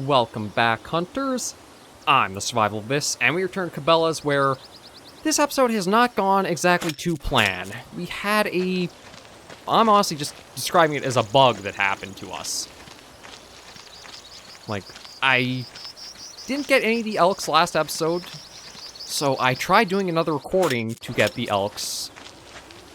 Welcome back, Hunters. I'm the Survivalist, and we return to Cabela's, where this episode has not gone exactly to plan. We had I'm honestly just describing it as a bug that happened to us. Like, I didn't get any of the elks last episode, so I tried doing another recording to get the elks,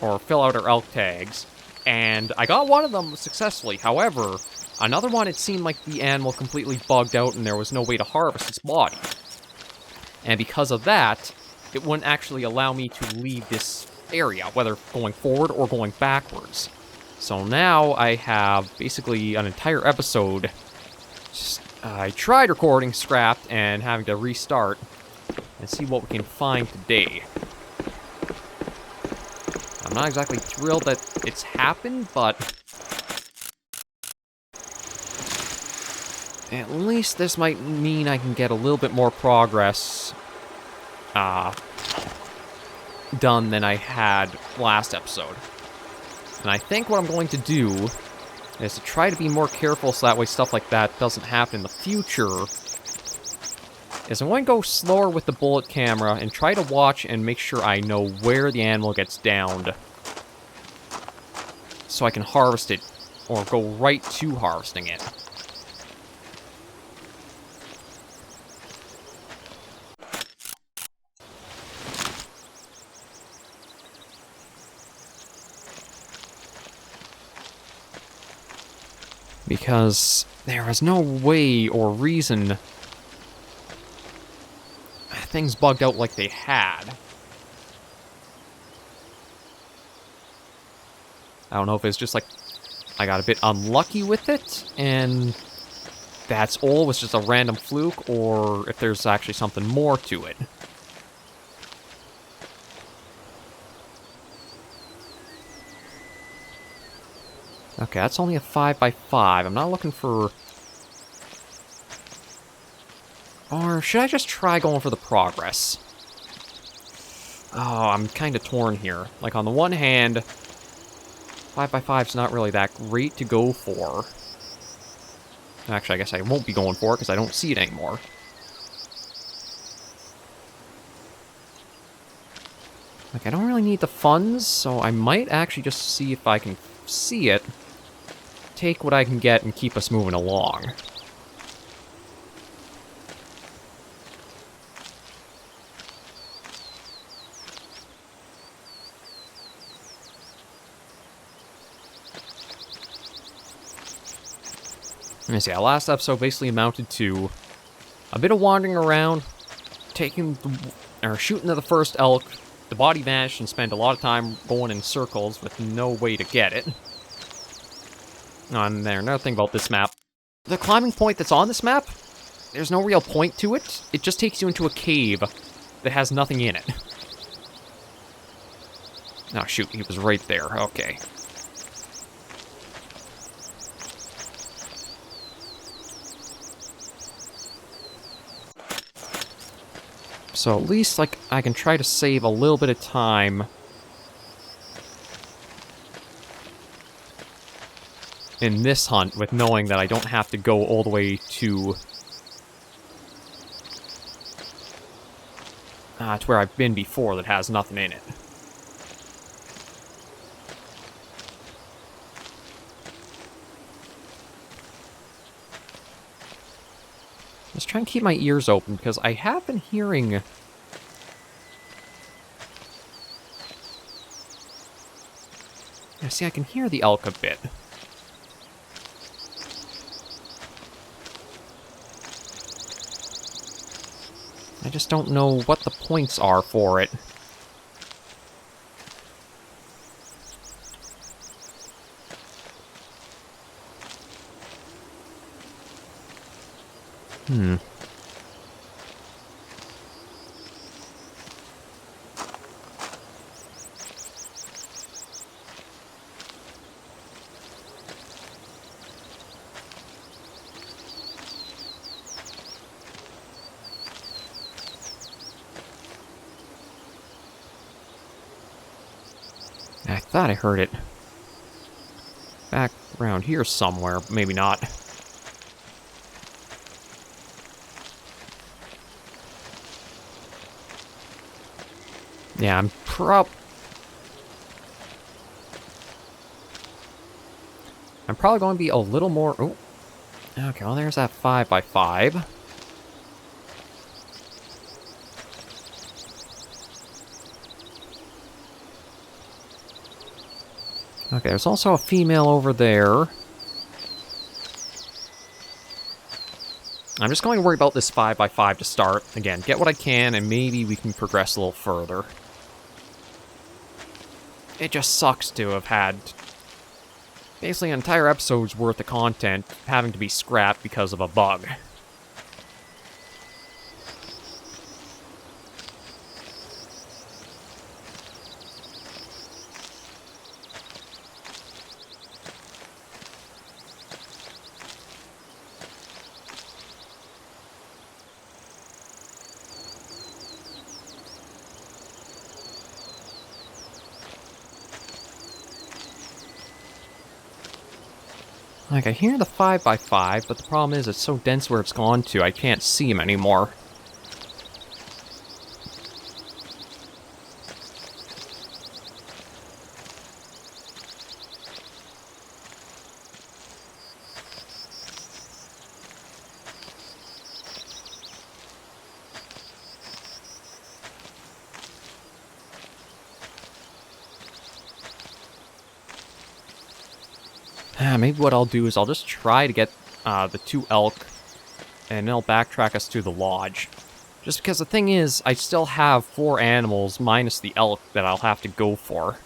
or fill out our elk tags, and I got one of them successfully. However, another one, it seemed like the animal completely bugged out and there was no way to harvest its body. And because of that, it wouldn't actually allow me to leave this area, whether going forward or going backwards. So now I have basically an entire episode. I tried recording, scrapped, and having to restart and see what we can find today. I'm not exactly thrilled that it's happened, but at least this might mean I can get a little bit more progress done than I had last episode. And I think what I'm going to do is to try to be more careful so that way stuff like that doesn't happen in the future. Is I'm going to go slower with the bullet camera and try to watch and make sure I know where the animal gets downed, so I can harvest it, or go right to harvesting it. Because there was no way or reason things bugged out like they had. I don't know if it's just like I got a bit unlucky with it, and that's all, was just a random fluke, or if there's actually something more to it. Okay, that's only a 5x5. I'm not looking for... Or should I just try going for the progress? Oh, I'm kind of torn here. Like, on the one hand, 5x5's not really that great to go for. Actually, I guess I won't be going for it because I don't see it anymore. Like, I don't really need the funds, so I might actually just see if I can see it, take what I can get, and keep us moving along. Let me see, our last episode basically amounted to a bit of wandering around, shooting at the first elk. The body vanished and spent a lot of time going in circles with no way to get it. And another thing about this map, the climbing point that's on this map, there's no real point to it. It just takes you into a cave that has nothing in it. Oh shoot, he was right there, okay. So at least, like, I can try to save a little bit of time in this hunt with knowing that I don't have to go all the way to where I've been before that has nothing in it. Just try and keep my ears open, because I have been hearing... Yeah, see, I can hear the elk a bit. I just don't know what the points are for it. I thought I heard it back around here somewhere, maybe not. Yeah, I'm probably going to be a little more... Oh, okay, well, there's that 5x5. Okay, there's also a female over there. I'm just going to worry about this 5x5 to start. Again, get what I can, and maybe we can progress a little further. It just sucks to have had basically an entire episode's worth of content having to be scrapped because of a bug. Like, I hear the 5x5, but the problem is it's so dense where it's gone to, I can't see him anymore. Maybe what I'll do is I'll just try to get the 2 elk, and they'll backtrack us to the lodge. Just because the thing is, I still have 4 animals minus the elk that I'll have to go for.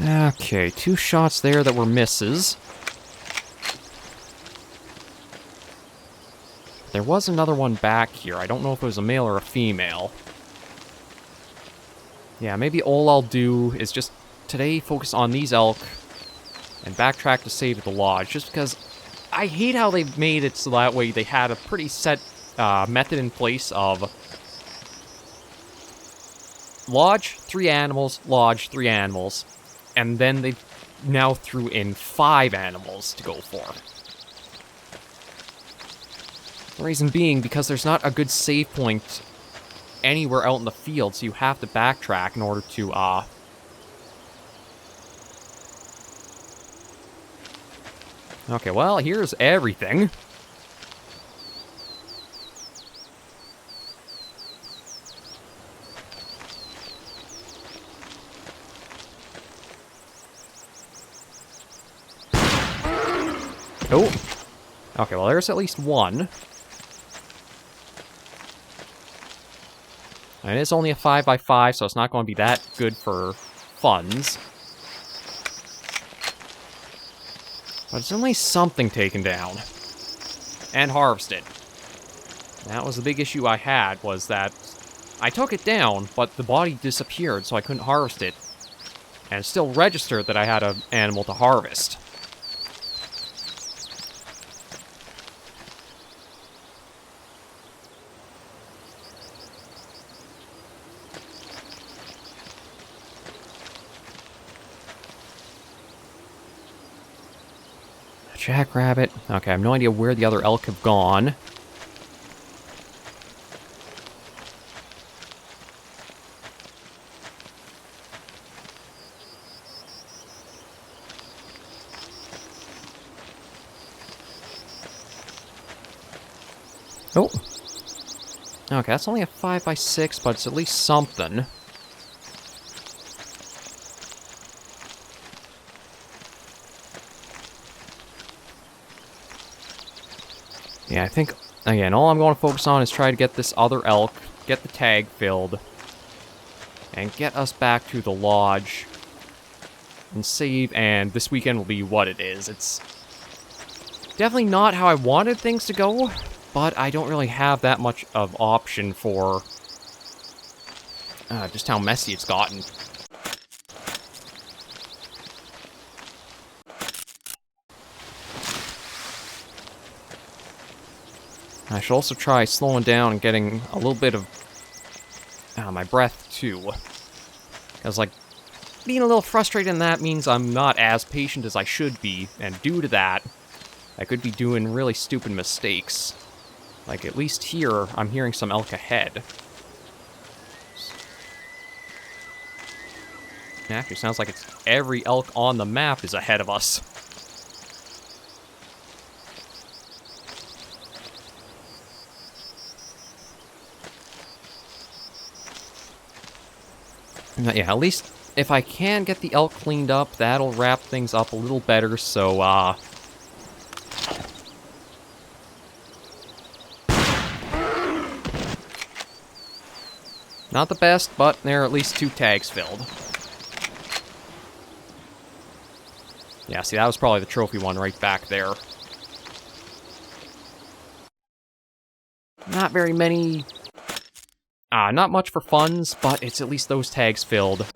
Okay, 2 shots there that were misses. There was another one back here. I don't know if it was a male or a female. Yeah, maybe all I'll do is just today focus on these elk and backtrack to save at the lodge, just because I hate how they've made it so that way they had a pretty set method in place of lodge, 3 animals, lodge, 3 animals, and then they now threw in 5 animals to go for. The reason being because there's not a good save point anywhere out in the field, so you have to backtrack in order to, Okay, well, here's everything. Oh. Okay, well, there's at least one. And it is only a 5x5, so it's not going to be that good for funds. But it's at least something taken down. And harvested. That was the big issue I had, was that I took it down, but the body disappeared, so I couldn't harvest it. And it still registered that I had an animal to harvest. Jackrabbit. Okay, I have no idea where the other elk have gone. Oh. Okay, that's only a 5x6, but it's at least something. Yeah, I think, again, all I'm going to focus on is try to get this other elk, get the tag filled, and get us back to the lodge, and save, and this weekend will be what it is. It's definitely not how I wanted things to go, but I don't really have that much of option for just how messy it's gotten. I should also try slowing down and getting a little bit of my breath, too. Because, like, being a little frustrated in that means I'm not as patient as I should be, and due to that, I could be doing really stupid mistakes. Like, at least here, I'm hearing some elk ahead. It actually sounds like it's every elk on the map is ahead of us. Yeah, at least if I can get the elk cleaned up, that'll wrap things up a little better, so, not the best, but there are at least 2 tags filled. Yeah, see, that was probably the trophy one right back there. Not very many... not much for funds, but it's at least those tags filled.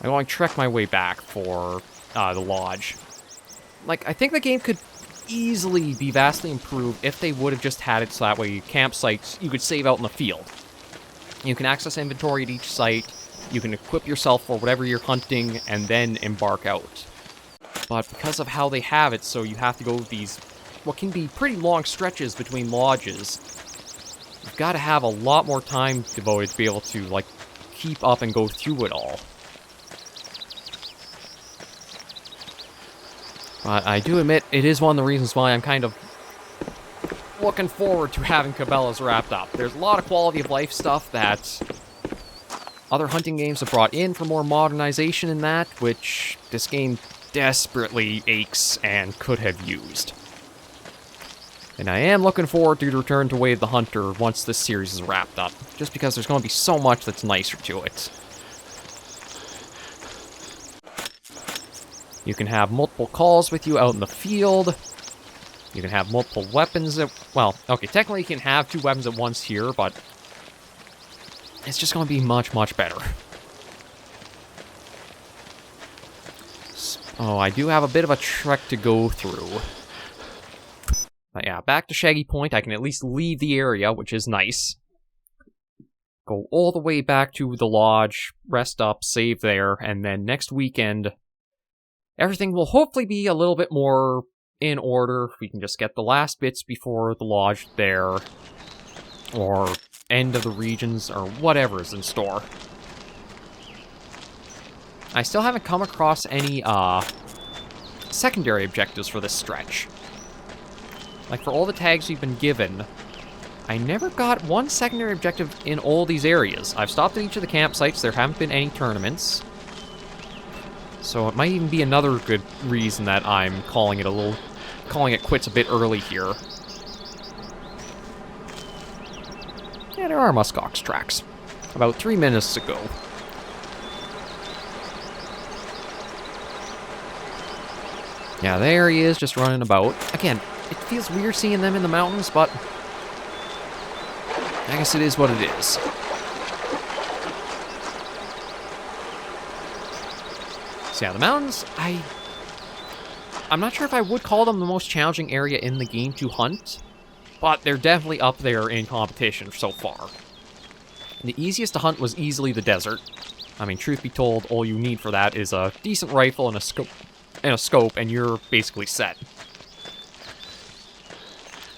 I'm going to trek my way back for the lodge. Like, I think the game could easily be vastly improved if they would have just had it so that way campsites you could save out in the field. You can access inventory at each site, you can equip yourself for whatever you're hunting, and then embark out. But because of how they have it, so you have to go these, what can be pretty long stretches between lodges, you've got to have a lot more time devoted to be able to, like, keep up and go through it all. But I do admit, it is one of the reasons why I'm kind of looking forward to having Cabela's wrapped up. There's a lot of quality of life stuff that other hunting games have brought in for more modernization in that, which this game desperately aches and could have used. And I am looking forward to the return to Way of the Hunter once this series is wrapped up, just because there's going to be so much that's nicer to it. You can have multiple calls with you out in the field. You can have multiple weapons at... Well, okay, technically you can have 2 weapons at once here, but it's just going to be much, much better. Oh, I do have a bit of a trek to go through. But yeah, back to Shaggy Point. I can at least leave the area, which is nice. Go all the way back to the lodge, rest up, save there, and then next weekend, everything will hopefully be a little bit more in order. We can just get the last bits before the lodge there, or end of the regions, or whatever is in store. I still haven't come across any, secondary objectives for this stretch. Like, for all the tags we've been given, I never got one secondary objective in all these areas. I've stopped at each of the campsites, there haven't been any tournaments. So it might even be another good reason that I'm calling it quits a bit early here. Yeah, there are muskox tracks. About 3 minutes ago. Yeah, there he is, just running about. Again, it feels weird seeing them in the mountains, but I guess it is what it is. So yeah, the mountains, I'm not sure if I would call them the most challenging area in the game to hunt, but they're definitely up there in competition so far. And the easiest to hunt was easily the desert. I mean, truth be told, all you need for that is a decent rifle and a scope, and you're basically set.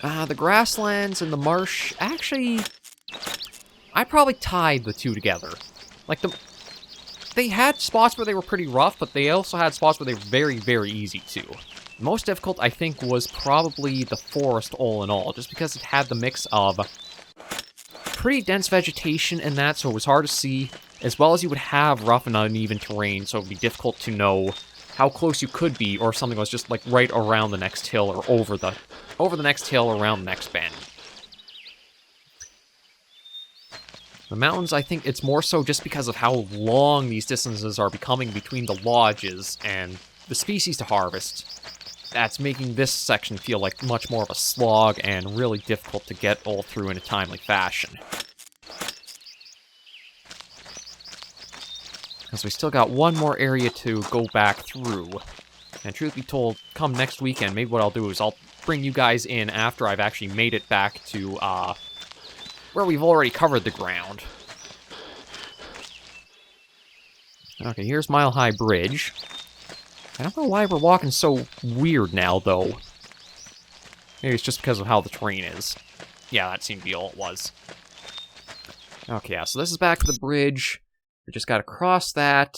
The grasslands and the marsh, actually, I probably tied the two together. Like, they had spots where they were pretty rough, but they also had spots where they were very, very easy too. The most difficult, I think, was probably the forest all in all, just because it had the mix of pretty dense vegetation in that, so it was hard to see, as well as you would have rough and uneven terrain, so it would be difficult to know how close you could be, or if something was just, like, right around the next hill, or over the next hill, around the next bend. The mountains, I think it's more so just because of how long these distances are becoming between the lodges and the species to harvest. That's making this section feel like much more of a slog and really difficult to get all through in a timely fashion. Because we still got one more area to go back through. And truth be told, come next weekend, maybe what I'll do is I'll bring you guys in after I've actually made it back to, where we've already covered the ground. Okay, here's Mile High Bridge. I don't know why we're walking so weird now, though. Maybe it's just because of how the terrain is. Yeah, that seemed to be all it was. Okay, yeah, so this is back to the bridge. We just gotta cross that,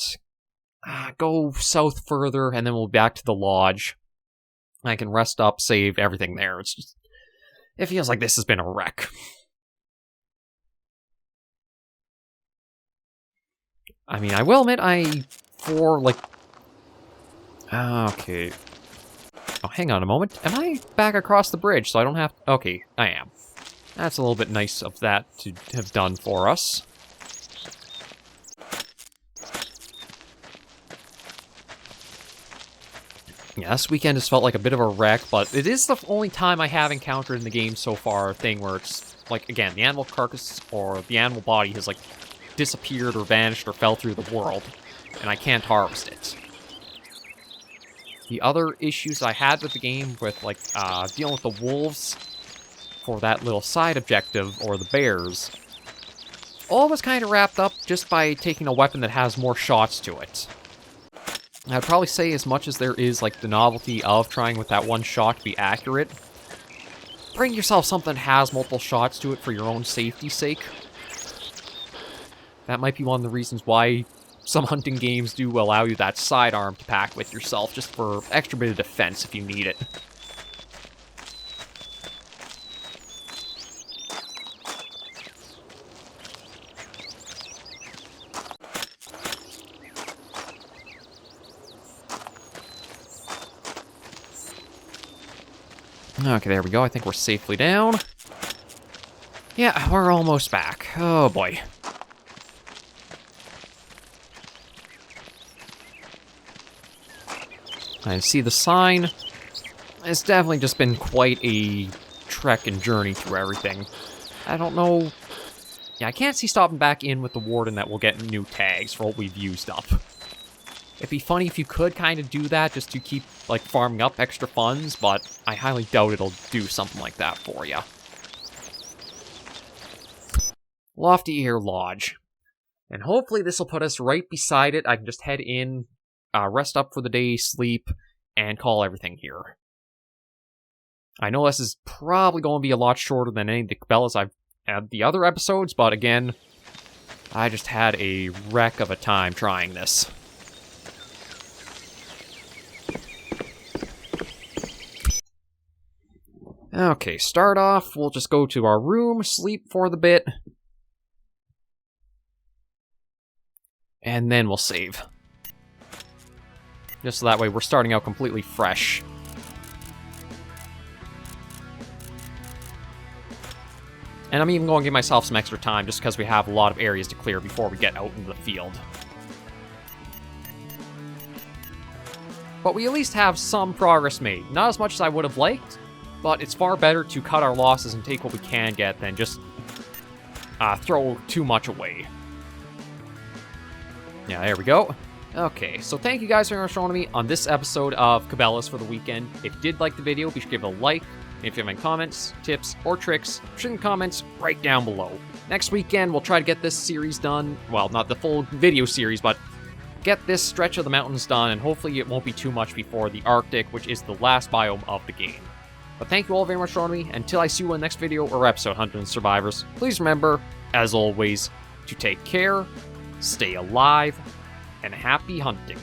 go south further, and then we'll be back to the lodge. I can rest up, save everything there. It's just... It feels like this has been a wreck. I mean, I will admit, okay. Oh, hang on a moment. Am I back across the bridge, so I don't have... Okay, I am. That's a little bit nice of that to have done for us. Yeah, this weekend has felt like a bit of a wreck, but it is the only time I have encountered in the game so far a thing where it's, like, again, the animal carcass or the animal body has, like, disappeared or vanished or fell through the world, and I can't harvest it. The other issues I had with the game with, like, dealing with the wolves for that little side objective, or the bears, all was kind of wrapped up just by taking a weapon that has more shots to it. I'd probably say as much as there is, like, the novelty of trying with that one shot to be accurate, bring yourself something that has multiple shots to it for your own safety's sake. That might be one of the reasons why some hunting games do allow you that sidearm to pack with yourself, just for extra bit of defense if you need it. Okay, there we go. I think we're safely down. Yeah, we're almost back. Oh boy. I see the sign. It's definitely just been quite a trek and journey through everything. I don't know... Yeah, I can't see stopping back in with the warden that will get new tags for what we've used up. It'd be funny if you could kind of do that just to keep, like, farming up extra funds, but I highly doubt it'll do something like that for you. Lofty Air Lodge. And hopefully this will put us right beside it. I can just head in, rest up for the day, sleep, and call everything here. I know this is probably going to be a lot shorter than any of the Cabelas I've had the other episodes, but again, I just had a wreck of a time trying this. Okay, start off, we'll just go to our room, sleep for the bit, and then we'll save. Just so that way we're starting out completely fresh. And I'm even going to give myself some extra time just because we have a lot of areas to clear before we get out into the field. But we at least have some progress made. Not as much as I would have liked, but it's far better to cut our losses and take what we can get than just throw too much away. Yeah, there we go. Okay, so thank you guys for joining me on this episode of Cabela's for the weekend. If you did like the video, be sure to give it a like. And if you have any comments, tips, or tricks, put in the comments right down below. Next weekend, we'll try to get this series done. Well, not the full video series, but get this stretch of the mountains done, and hopefully it won't be too much before the Arctic, which is the last biome of the game. But thank you all very much for joining me. Until I see you in the next video or episode, Hunters and Survivors, please remember, as always, to take care, stay alive, and happy hunting.